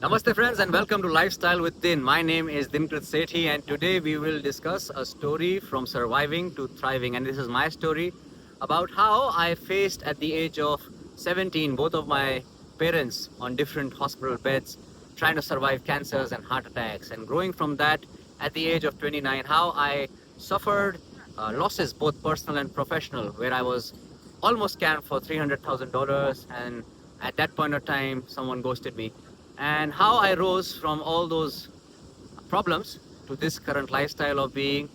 Namaste friends and welcome to Lifestyle with Din. My name is Dinkrit Sethi and today we will discuss a story from surviving to thriving, and this is my story about how I faced at the age of 17 both of my parents on different hospital beds trying to survive cancers and heart attacks, and growing from that at the age of 29 how I suffered losses both personal and professional, where I was almost scammed for $300,000, and at that point of time someone ghosted me, and how I rose from all those problems to this current lifestyle of being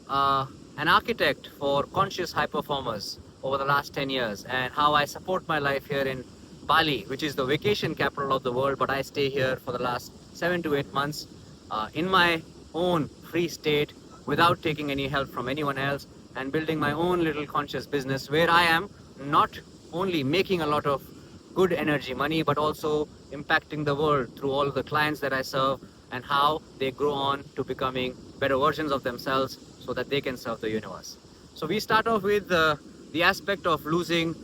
uh, an architect for conscious high performers over the last 10 years, and how I support my life here in Bali, which is the vacation capital of the world, but I stay here for the last 7 to 8 months in my own free state without taking any help from anyone else, and building my own little conscious business where I am not only making a lot of good energy money but also impacting the world through all of the clients that I serve, and how they grow on to becoming better versions of themselves so that they can serve the universe. So we start off with the aspect of losing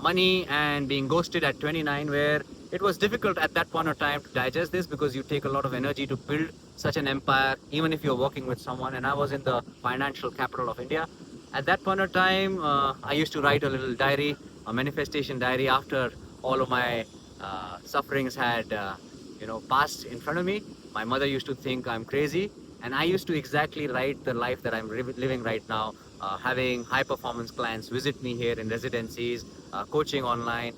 money and being ghosted at 29, where it was difficult at that point of time to digest this because you take a lot of energy to build such an empire, even if you're working with someone. And I was in the financial capital of India. At that point of time, I used to write a little diary, a manifestation diary, after all of my sufferings had, passed in front of me. My mother used to think I'm crazy, and I used to exactly write the life that I'm living right now, having high performance clients visit me here in residencies, coaching online,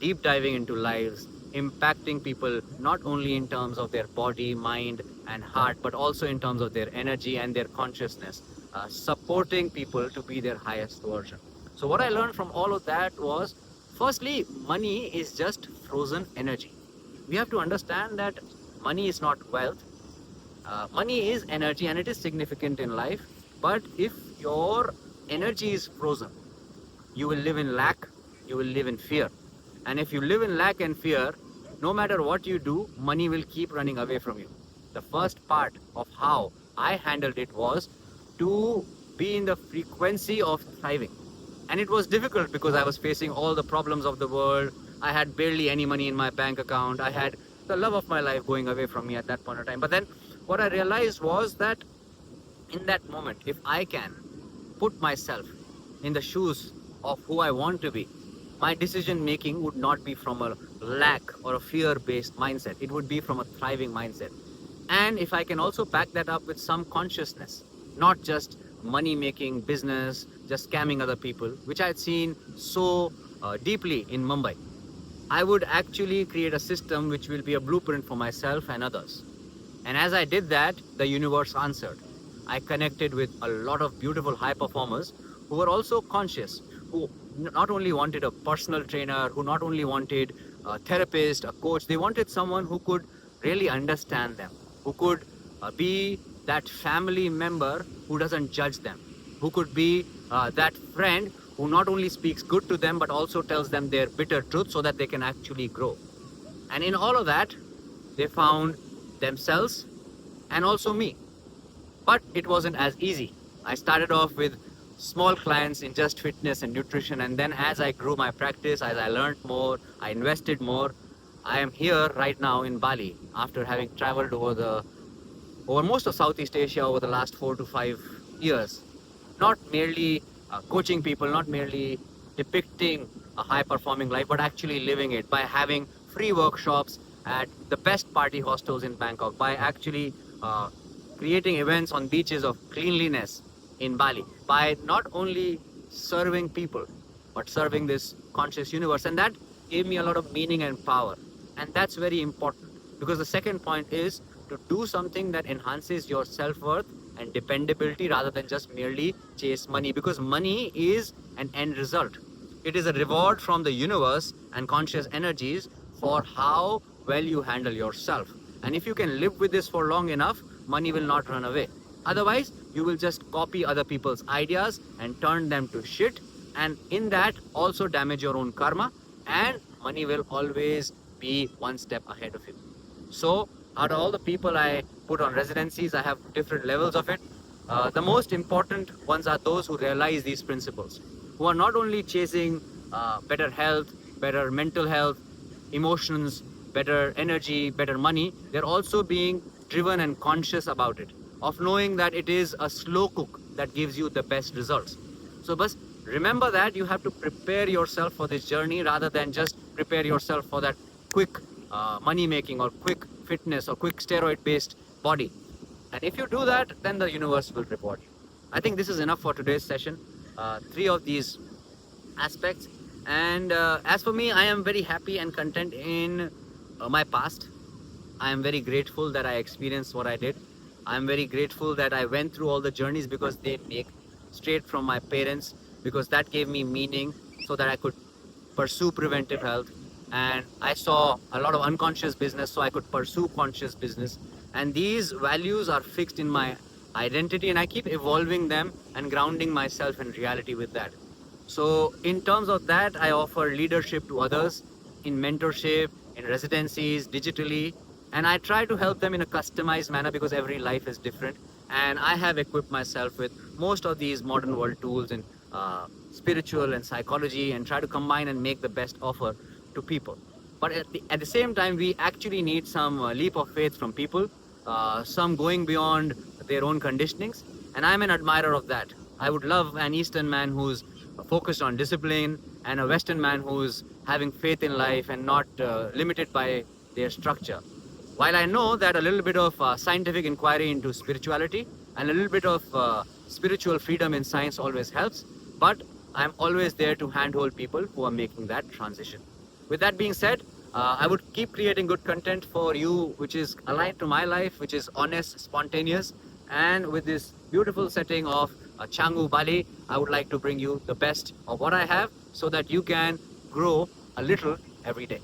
deep diving into lives, impacting people not only in terms of their body, mind, and heart, but also in terms of their energy and their consciousness, supporting people to be their highest version. So, what I learned from all of that was, firstly, money is just frozen energy. We have to understand that money is not wealth. Money is energy and it is significant in life. But if your energy is frozen, you will live in lack, you will live in fear. And if you live in lack and fear, no matter what you do, money will keep running away from you. The first part of how I handled it was to be in the frequency of thriving. And it was difficult because I was facing all the problems of the world. I had barely any money in my bank account. I had the love of my life going away from me at that point of time. But then what I realized was that in that moment, if I can put myself in the shoes of who I want to be, my decision making would not be from a lack or a fear based mindset. It would be from a thriving mindset. And if I can also back that up with some consciousness, not just money making business, just scamming other people, which I had seen so deeply in Mumbai, I would actually create a system which will be a blueprint for myself and others. And as I did that, the universe answered. I connected with a lot of beautiful high performers who were also conscious, who not only wanted a personal trainer, who not only wanted a therapist, a coach, they wanted someone who could really understand them, who could be that family member who doesn't judge them, who could be that friend who not only speaks good to them but also tells them their bitter truth so that they can actually grow. And in all of that, they found themselves and also me. But it wasn't as easy. I started off with small clients in just fitness and nutrition, and then as I grew my practice, as I learned more, I invested more. I am here right now in Bali after having traveled over most of Southeast Asia over the last 4 to 5 years, not merely coaching people, not merely depicting a high performing life, but actually living it by having free workshops at the best party hostels in Bangkok, by actually creating events on beaches of cleanliness in Bali, by not only serving people, but serving this conscious universe. And that gave me a lot of meaning and power. And that's very important, because the second point is to do something that enhances your self-worth and dependability rather than just merely chase money, because money is an end result. It is a reward from the universe and conscious energies for how well you handle yourself. And if you can live with this for long enough, money will not run away. Otherwise, you will just copy other people's ideas and turn them to shit. And in that, also damage your own karma. And money will always be one step ahead of you. So, out of all the people I put on residencies, I have different levels of it. The most important ones are those who realize these principles, who are not only chasing better health, better mental health, emotions, better energy, better money, they're also being driven and conscious about it, of knowing that it is a slow cook that gives you the best results. So, but remember that you have to prepare yourself for this journey rather than just prepare yourself for that quick money making or quick fitness or quick steroid based body. And if you do that, then the universe will reward you. I think this is enough for today's session. Three of these aspects. And as for me, I am very happy and content in my past. I am very grateful that I experienced what I did. I am very grateful that I went through all the journeys because they make straight from my parents, because that gave me meaning so that I could pursue preventive health. And I saw a lot of unconscious business, so I could pursue conscious business. And these values are fixed in my identity, and I keep evolving them and grounding myself in reality with that. So, in terms of that, I offer leadership to others in mentorship, in residencies, digitally, and I try to help them in a customized manner because every life is different. And I have equipped myself with most of these modern world tools in spiritual and psychology, and try to combine and make the best offer to people. But at the same time, we actually need some leap of faith from people, some going beyond their own conditionings, and I'm an admirer of that. I would love an Eastern man who's focused on discipline, and a Western man who's having faith in life and not limited by their structure. While I know that a little bit of scientific inquiry into spirituality and a little bit of spiritual freedom in science always helps, but I'm always there to handhold people who are making that transition. With that being said, I would keep creating good content for you, which is aligned to my life, which is honest, spontaneous, and with this beautiful setting of Canggu, Bali, I would like to bring you the best of what I have so that you can grow a little every day.